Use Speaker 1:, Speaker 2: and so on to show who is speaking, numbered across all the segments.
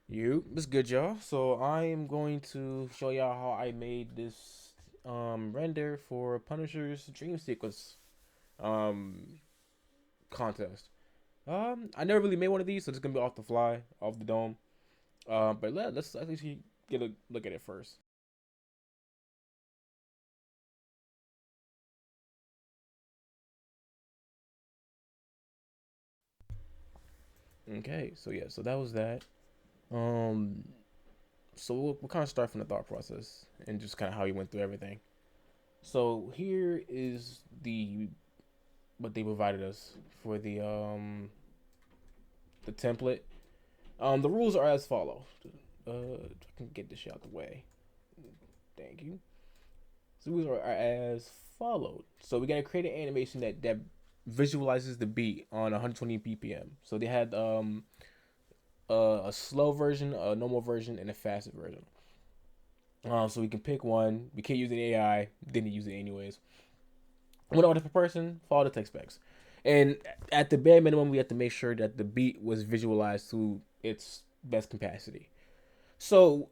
Speaker 1: It's good, y'all. So I am going to show y'all how I made this render for Punisher's Dream Sequence um contest. I never really made one of these, so it's gonna be off the fly, off the dome. But let's at least get a look at it first. Okay, so yeah, so that was that. Um, so we'll kind of start from the thought process and just kind of how he went through everything. So here is the what they provided us for the template. The rules are as follow. I can get this shit out the way. Thank you. So the rules are as followed. So we gotta create an animation that visualizes the beat on 120 BPM. So they had a slow version, a normal version, and a faster version. So we can pick one. We can't use an AI. Didn't use it anyways. One order per person. Follow the tech specs. And at the bare minimum, we have to make sure that the beat was visualized to its best capacity. So,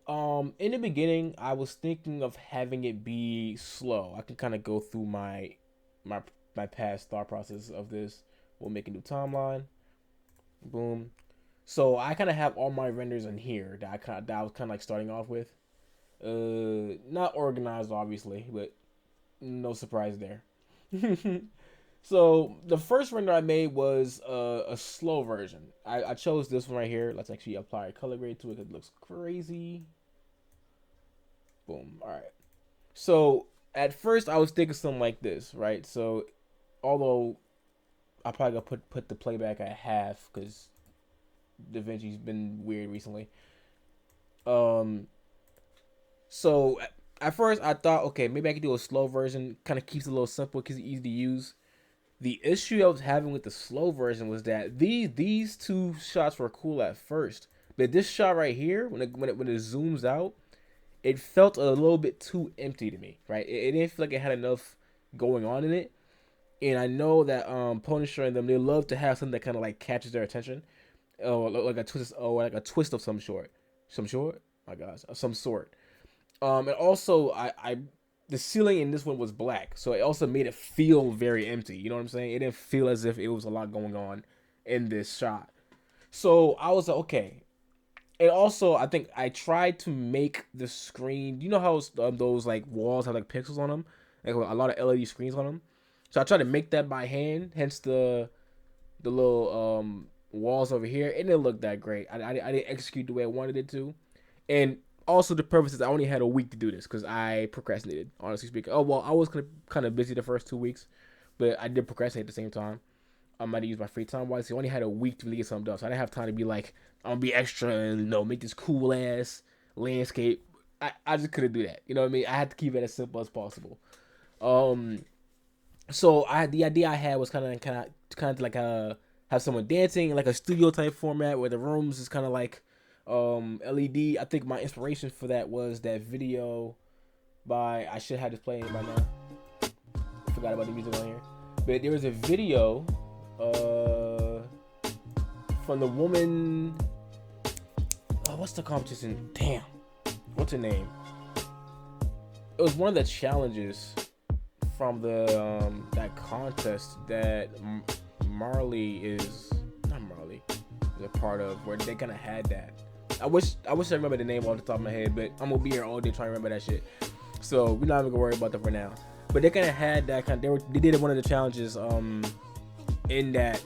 Speaker 1: in the beginning, I was thinking of having it be slow. I can kind of go through my my past thought process of this. We'll make a new timeline. Boom. So I kind of have all my renders in here that I was kind of like starting off with. Not organized, obviously, but no surprise there. So the first render I made was a slow version. I chose this one right here. Let's actually apply a color grade to it. It looks crazy. Boom. All right. So at first I was thinking something like this, right? So although I probably gotta put the playback at half because DaVinci's been weird recently. Um. So at first I thought, okay, maybe I could do a slow version. Kind of keeps it a little simple because it's easy to use. The issue I was having with the slow version was that these two shots were cool at first, but this shot right here, when it zooms out, it felt a little bit too empty to me. Right, it didn't feel like it had enough going on in it. And I know that Pwnisher and them, they love to have something that kind of like catches their attention, or like a twist of some short, my gosh, of some sort. And also I the ceiling in this one was black, so it also made it feel very empty. You know what I'm saying? It didn't feel as if it was a lot going on in this shot. So I was like, okay. And also, I think I tried to make the screen. You know how those like walls have like pixels on them, like a lot of LED screens on them. So I tried to make that by hand. Hence the little walls over here. It didn't look that great. I didn't execute the way I wanted it to. And also the purpose is I only had a week to do this because I procrastinated. Honestly speaking, oh well, I was kind of busy the first 2 weeks, but I did procrastinate at the same time. I might use my free time wisely. I only had a week to really get something done, so I didn't have time to be like I'm gonna be extra and make this cool ass landscape. I just couldn't do that. You know what I mean? I had to keep it as simple as possible. Um, so the idea I had was kind of like have someone dancing in like a studio type format where the rooms is kind of like LED. I think my inspiration for that was that video by I should have this playing by now. I forgot about the music on here, but there was a video uh from the woman. Oh, what's the competition? Damn, what's her name? It was one of the challenges from the that contest that Marley is not Marley is a part of, where they kind of had that. I wish I remember the name off the top of my head, but I'm gonna be here all day trying to remember that shit. So we're not even gonna worry about that for now. But they kind of had that kind. They did one of the challenges in that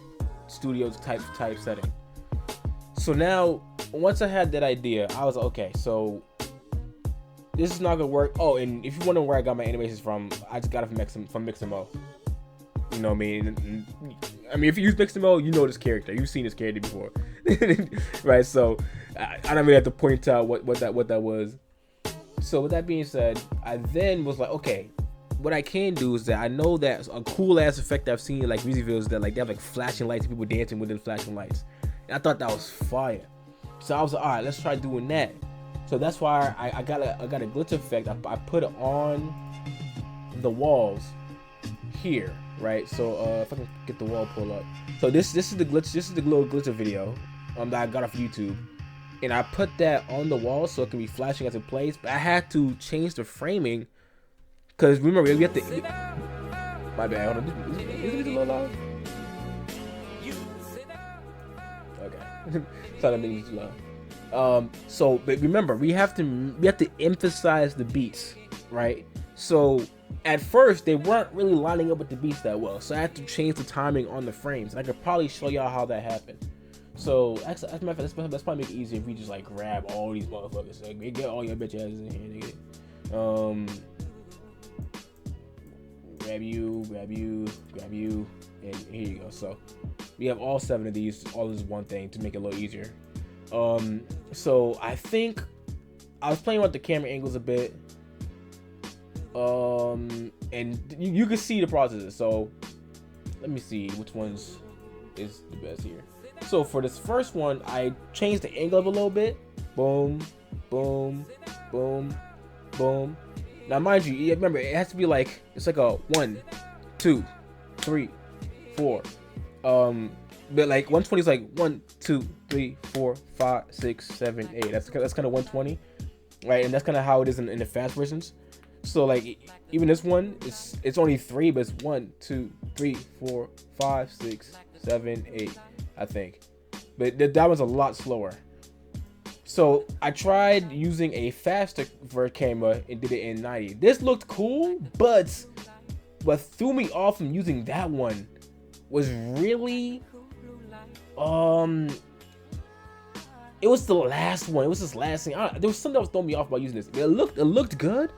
Speaker 1: studio type setting. So now once I had that idea, I was like, okay, so this is not gonna work. Oh, and if you wonder where I got my animations from, I just got it from Mixamo. You know what I mean? I mean, if you use Mixamo, you know this character. You've seen this character before, right? So I don't really have to point out what that was. So with that being said, I then was like, okay, what I can do is that I know that a cool ass effect I've seen in like music videos that like they have like flashing lights, people dancing within flashing lights, and I thought that was fire. So I was like, all right, let's try doing that. So that's why I got a glitch effect. I put it on the walls here, right? So if I can get the wall pull up. So this is the glitch. This is the little glitch video that I got off YouTube. and I put that on the wall so it can be flashing as it plays. But I had to change the framing because remember we have to. My bad. Hold on. Is it a little loud? Okay. Thought I made it too loud. So but remember we have to emphasize the beats, right? So at first they weren't really lining up with the beats that well, so I had to change the timing on the frames. I could probably show y'all how that happened. So that's probably make it easier if we just like grab all these motherfuckers. Like get all your bitch asses in here, nigga. Grab you, and here you go. So we have all 7 of these, all as one thing to make it a little easier. So I think I was playing with the camera angles a bit. And you can see the processes. So let me see which ones is the best here. So for this first one, I changed the angle up a little bit. Boom, boom, boom, boom. Now mind you, remember it has to be like it's like a 1, 2, 3, 4. But like 120 is like 1, 2, 3, 4, 5, 6, 7, 8. That's kind of 120, right? And that's kind of how it is in the fast versions. So like even this one, it's only 3, but it's 1, 2, 3, 4, 5, 6, 7, 8, I think. But that one's a lot slower. So I tried using a faster vert camera and did it in 90. This looked cool, but what threw me off from using that one was really it was the last one. It was this last thing. There was something that was throwing me off about using this. It looked good.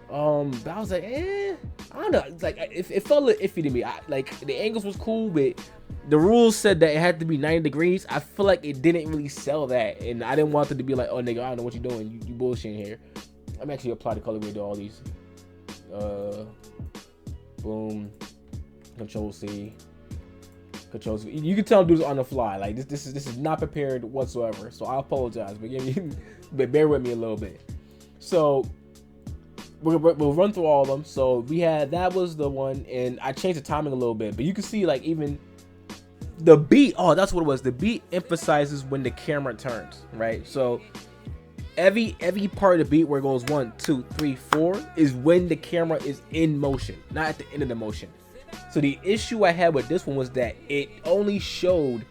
Speaker 1: But I was like, I don't know. It's like it felt a little iffy to me. Like the angles was cool, but the rules said that it had to be 90 degrees. I feel like it didn't really sell that, and I didn't want it to be like, oh nigga, I don't know what you're doing. You bullshitting here. I'm actually apply the colorway to all these. Boom. Control C. Control C. You can tell I'm doing this on the fly. Like this is not prepared whatsoever. So I apologize, but bear with me a little bit. So we'll run through all of them. So we had, that was the one, and I changed the timing a little bit, but you can see like even the beat, oh that's what it was, the beat emphasizes when the camera turns, right? So every part of the beat where it goes 1, 2, 3, 4 is when the camera is in motion, not at the end of the motion. So the issue I had with this one was that it only showed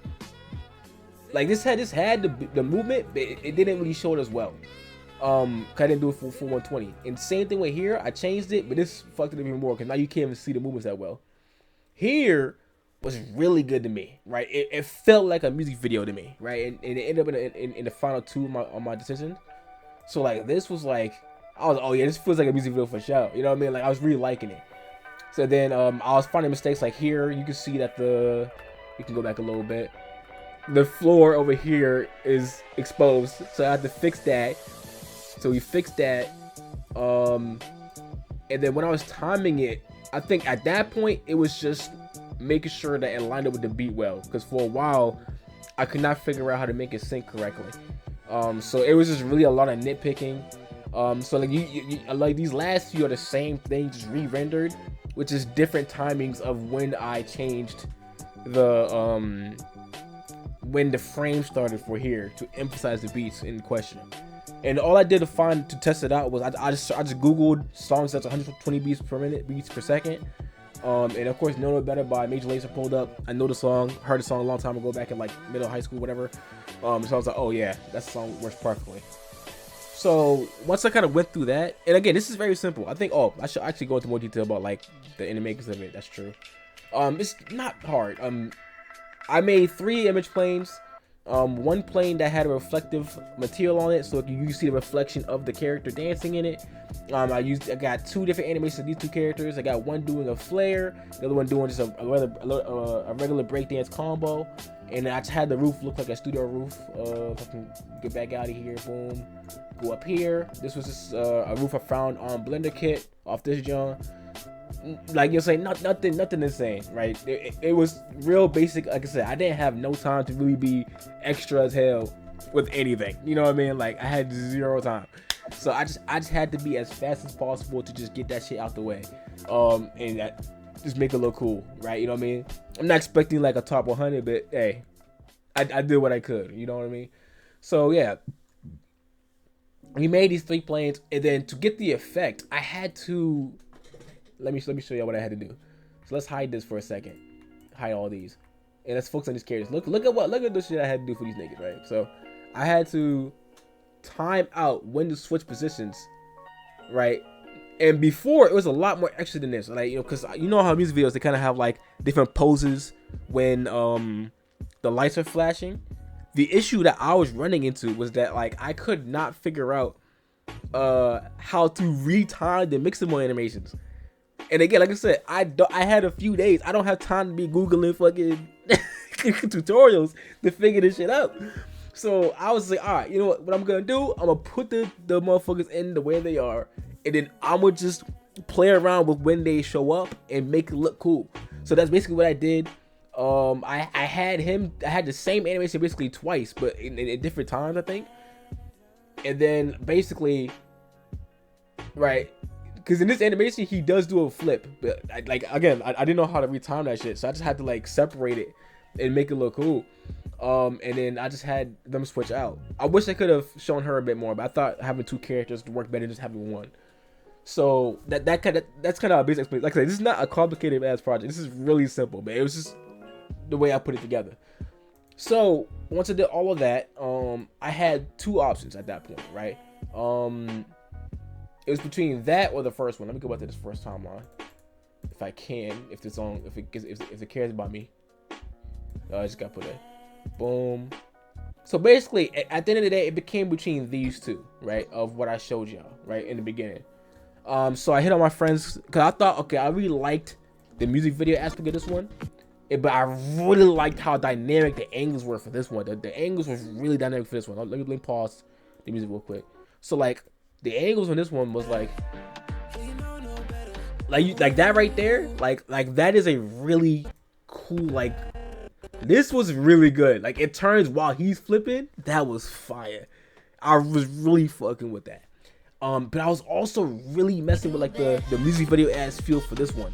Speaker 1: like this had the movement, but it didn't really show it as well. I didn't do it for 120. And same thing with here, I changed it, but this fucked it even more because now you can't even see the movements that well. Here was really good to me, right? It felt like a music video to me, right? And it ended up in the final 2 on my decision. So like this was like, I was, oh yeah, this feels like a music video for sure. You know what I mean? Like I was really liking it. So then I was finding mistakes like here. You can see that you can go back a little bit. The floor over here is exposed, so I had to fix that. So we fixed that. And then when I was timing it, I think at that point it was just making sure that it lined up with the beat well, because for a while I could not figure out how to make it sync correctly. So it was just really a lot of nitpicking. So like you like these last few are the same thing, just re-rendered, which is different timings of when I changed the when the frame started for here to emphasize the beats in question. And all I did to test it out was I just googled songs that's 120 beats per second. And of course, Know It Better by Major Lazer pulled up. I know the song, heard the song a long time ago, back in like middle high school, whatever. So I was like, oh yeah, that song works perfectly. So once I kind of went through that, and again, this is very simple. I think, I should actually go into more detail about like the animations of it. That's true. It's not hard. I made 3 image planes. One plane that had a reflective material on it, so you see the reflection of the character dancing in it. I got 2 different animations of these 2 characters. I got one doing a flare, the other one doing just a regular breakdance combo. And I just had the roof look like a studio roof. If I can get back out of here, boom, go up here. This was just a roof I found on Blender Kit off this John. Like you're saying, nothing insane, right? It was real basic. Like I said, I didn't have no time to really be extra as hell with anything. You know what I mean? Like I had 0 time, so I just had to be as fast as possible to just get that shit out the way, and just make it look cool, right? You know what I mean? I'm not expecting like a top 100, but hey, I did what I could. You know what I mean? So yeah, we made these 3 planes, and then to get the effect, I had to let me show you what I had to do. So let's hide this for a second. Hide all these, and let's focus on these characters. Look at the shit I had to do for these niggas, right? So I had to time out when to switch positions, right? And before, it was a lot more extra than this, like, you know, because you know how music videos, they kind of have like different poses when the lights are flashing. The issue that I was running into was that, like, I could not figure out how to retime the mixable animations. And again, like I said, I had a few days. I don't have time to be googling fucking tutorials to figure this shit out. So I was like, all right, you know what I'm gonna do? I'm gonna put the motherfuckers in the way they are, and then I'm gonna just play around with when they show up and make it look cool. So that's basically what I did. I had the same animation basically twice, but in different times, I think. And then basically, right, because in this animation he does do a flip, but I didn't know how to retime that shit, so I just had to like separate it and make it look cool. And then I just had them switch out. I wish I could have shown her a bit more, but I thought having 2 characters would work better than just having 1. So that's kind of a basic explanation. Like I said, this is not a complicated ass project. This is really simple, but it was just the way I put it together. So once I did all of that, I had 2 options at that point, right? It was between that or the first one. Let me go back to this first timeline, if I can, if it cares about me. I just got put in. Boom. So basically, at the end of the day, it became between these 2, right? Of what I showed y'all, right, in the beginning. So I hit on my friends because I thought, okay, I really liked the music video aspect of this one, but I really liked how dynamic the angles were for this one. The angles was really dynamic for this one. Let me pause the music real quick. So like the angles on this one was like that right there, like that is a really cool, like, this was really good. Like, it turns while he's flipping. That was fire. I was really fucking with that. But I was also really messing with like the music video ass feel for this one,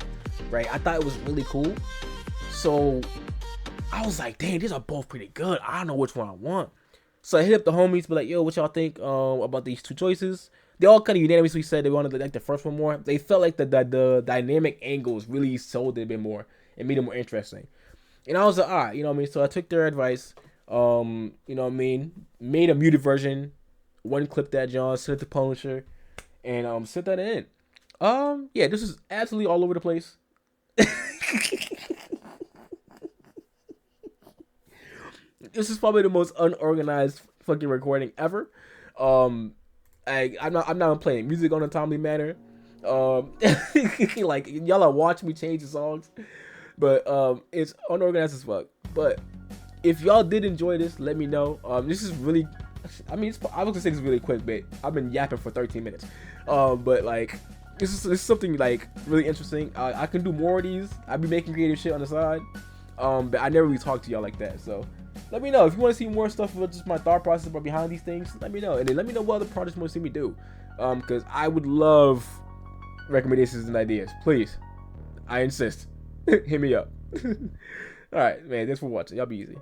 Speaker 1: right? I thought it was really cool. So I was like, dang, these are both pretty good. I don't know which one I want. So I hit up the homies, be like, yo, what y'all think about these 2 choices? They all kind of unanimously said they wanted like the first one more. They felt like the dynamic angles really sold it a bit more and made it more interesting. And I was like, all right, you know what I mean? So I took their advice, you know what I mean? Made a muted version, one clip that John, sent it to Pwnisher, and sent that in. Yeah, this is absolutely all over the place. This is probably the most unorganized fucking recording ever. I'm not playing music on a timely manner. Like, y'all are watching me change the songs, but it's unorganized as fuck. But if y'all did enjoy this, let me know. This is really, I mean, I was gonna say it's really quick, but I've been yapping for 13 minutes. But like, this is something like really interesting. I can do more of these. I've been making creative shit on the side, but I never really talk to y'all like that. So let me know if you want to see more stuff about just my thought process about behind these things. Let me know, and then let me know what other projects you want to see me do. Because I would love recommendations and ideas. Please, I insist. Hit me up. All right, man. Thanks for watching. Y'all be easy.